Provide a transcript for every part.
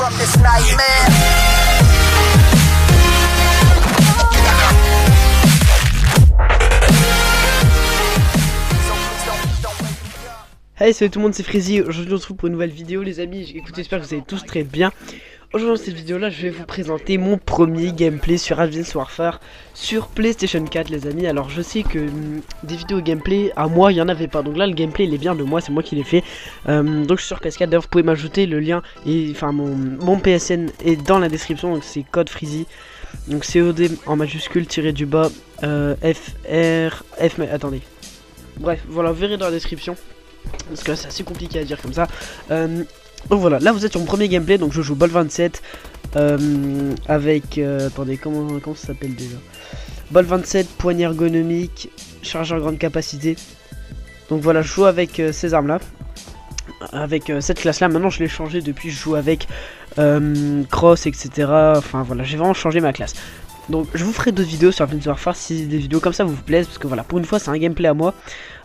from this nightmare. Hey, salut tout le monde, c'est Freezy. Aujourd'hui on se retrouve pour une nouvelle vidéo les amis. Écoutez, j'espère que vous allez tous très bien. Aujourd'hui dans cette vidéo là je vais vous présenter mon premier gameplay sur Advanced Warfare sur PlayStation 4 les amis. Alors je sais que des vidéos gameplay à moi il n'y en avait pas, donc là le gameplay il est bien de moi, c'est moi qui l'ai fait. Donc je suis sur PS4, d'ailleurs vous pouvez m'ajouter le lien, et enfin mon PSN est dans la description, donc c'est code Freezy. Donc COD en majuscule tiré du bas mais attendez. Bref voilà, vous verrez dans la description. Parce que là c'est assez compliqué à dire comme ça. Donc voilà, là vous êtes sur mon premier gameplay. Donc je joue Ball 27 avec attendez, comment ça s'appelle déjà? Ball 27, poignée ergonomique, chargeur grande capacité. Donc voilà, je joue avec ces armes là, avec cette classe là. Maintenant je l'ai changé depuis, je joue avec Cross etc. Enfin voilà, j'ai vraiment changé ma classe. Donc je vous ferai d'autres vidéos sur Advanced Warfare si des vidéos comme ça vous plaisent, parce que voilà, pour une fois c'est un gameplay à moi.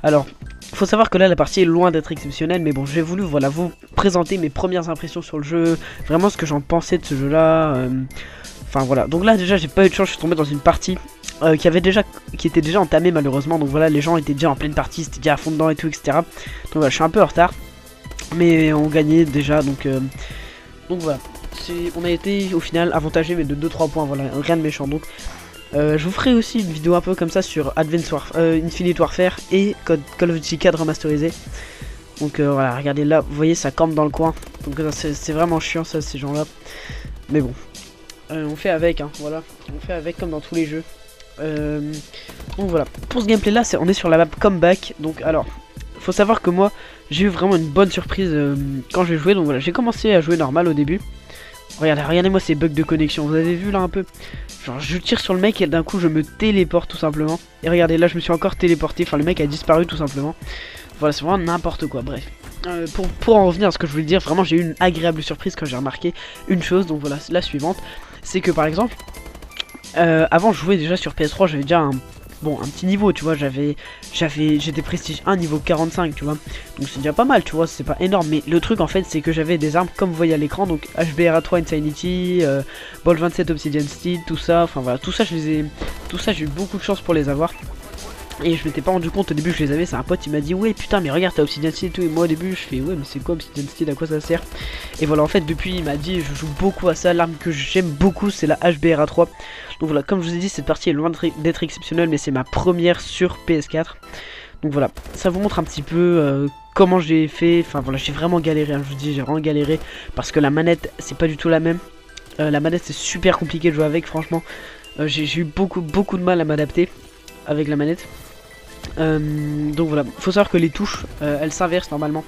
Alors faut savoir que là la partie est loin d'être exceptionnelle, mais bon, j'ai voulu voilà vous présenter mes premières impressions sur le jeu, vraiment ce que j'en pensais de ce jeu là. Enfin voilà, donc là déjà j'ai pas eu de chance, je suis tombé dans une partie qui était déjà entamée malheureusement. Donc voilà, les gens étaient déjà en pleine partie, c'était déjà à fond dedans et tout etc. Donc voilà, je suis un peu en retard, mais on gagnait déjà, donc voilà. On a été au final avantagé, mais de 2-3 points, voilà, rien de méchant. Donc je vous ferai aussi une vidéo un peu comme ça sur Infinite Warfare et Call of Duty 4 remasterisé. Donc voilà, regardez là, vous voyez ça campe dans le coin. Donc c'est vraiment chiant ça, ces gens là. Mais bon, on fait avec, hein, voilà, on fait avec comme dans tous les jeux. Donc voilà, pour ce gameplay là, on est sur la map Comeback. Donc alors, faut savoir que moi j'ai eu vraiment une bonne surprise quand j'ai joué. Donc voilà, j'ai commencé à jouer normal au début. Regardez-moi ces bugs de connexion, vous avez vu là un peu? Genre je tire sur le mec et d'un coup je me téléporte tout simplement. Et regardez là, je me suis encore téléporté, enfin le mec a disparu tout simplement. Voilà, c'est vraiment n'importe quoi, bref. Pour en revenir à ce que je voulais dire, vraiment j'ai eu une agréable surprise quand j'ai remarqué une chose. Donc voilà, la suivante, c'est que par exemple avant je jouais déjà sur PS3, j'avais déjà un petit niveau, tu vois, j'étais prestige 1 niveau 45, tu vois, donc c'est déjà pas mal, tu vois, c'est pas énorme. Mais le truc en fait c'est que j'avais des armes comme vous voyez à l'écran, donc HBRA3 Insanity, Ball 27 Obsidian Steel, tout ça, enfin voilà, tout ça j'ai eu beaucoup de chance pour les avoir. Et je m'étais pas rendu compte au début que je les avais. C'est un pote, il m'a dit ouais putain mais regarde t'as Obsidian Steel et tout. Et moi au début je fais ouais mais c'est quoi Obsidian Steel, à quoi ça sert? Et voilà, en fait depuis il m'a dit je joue beaucoup à ça. L'arme que j'aime beaucoup c'est la HBRA3. Donc voilà, comme je vous ai dit, cette partie est loin d'être exceptionnelle, mais c'est ma première sur PS4. Donc voilà, ça vous montre un petit peu comment j'ai fait. Enfin voilà, j'ai vraiment galéré, hein, je vous dis, j'ai vraiment galéré. Parce que la manette c'est pas du tout la même. La manette c'est super compliqué de jouer avec, franchement. J'ai eu beaucoup de mal à m'adapter avec la manette. Donc voilà, faut savoir que les touches elles s'inversent normalement.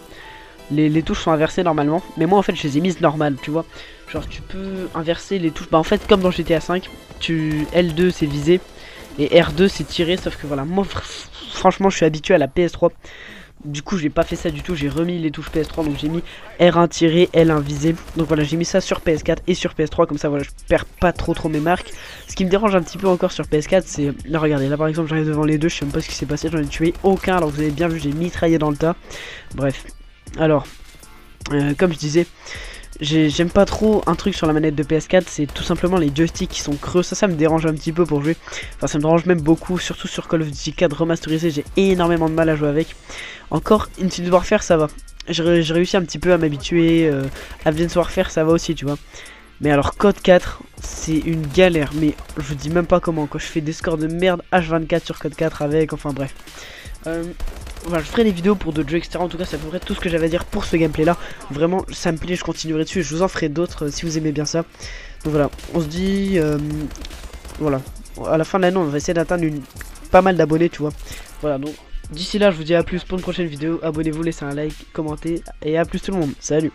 Les touches sont inversées normalement, mais moi en fait je les ai mises normales, tu vois. Genre tu peux inverser les touches, bah en fait comme dans GTA 5, L2 c'est visé et R2 c'est tiré, sauf que voilà, moi franchement je suis habitué à la PS3. Du coup j'ai pas fait ça du tout, j'ai remis les touches PS3, donc j'ai mis R1 tiré, L1 visé. Donc voilà, j'ai mis ça sur PS4 et sur PS3, comme ça voilà, je perds pas trop mes marques. Ce qui me dérange un petit peu encore sur PS4, c'est là, regardez, là par exemple j'arrive devant les deux, je sais même pas ce qui s'est passé, j'en ai tué aucun, alors vous avez bien vu, j'ai mitraillé dans le tas. Bref, alors comme je disais, j'aime pas trop un truc sur la manette de PS4, c'est tout simplement les joysticks qui sont creux. Ça me dérange un petit peu pour jouer. Enfin ça me dérange même beaucoup, surtout sur Call of Duty 4 remasterisé, j'ai énormément de mal à jouer avec. Encore Infinite Warfare ça va, j'ai réussi un petit peu à m'habituer. Advanced Warfare ça va aussi, tu vois. Mais alors Code 4 c'est une galère, mais je vous dis même pas comment, quand je fais des scores de merde H24 sur Code 4 avec, enfin bref. Voilà, je ferai des vidéos pour d'autres jeux etc. En tout cas c'est à peu près tout ce que j'avais à dire pour ce gameplay là. Vraiment ça me plaît, je continuerai dessus et je vous en ferai d'autres si vous aimez bien ça. Donc voilà, on se dit voilà, à la fin de l'année on va essayer d'atteindre pas mal d'abonnés, tu vois. Voilà, donc d'ici là je vous dis à plus pour une prochaine vidéo. Abonnez-vous, laissez un like, commentez et à plus tout le monde, salut.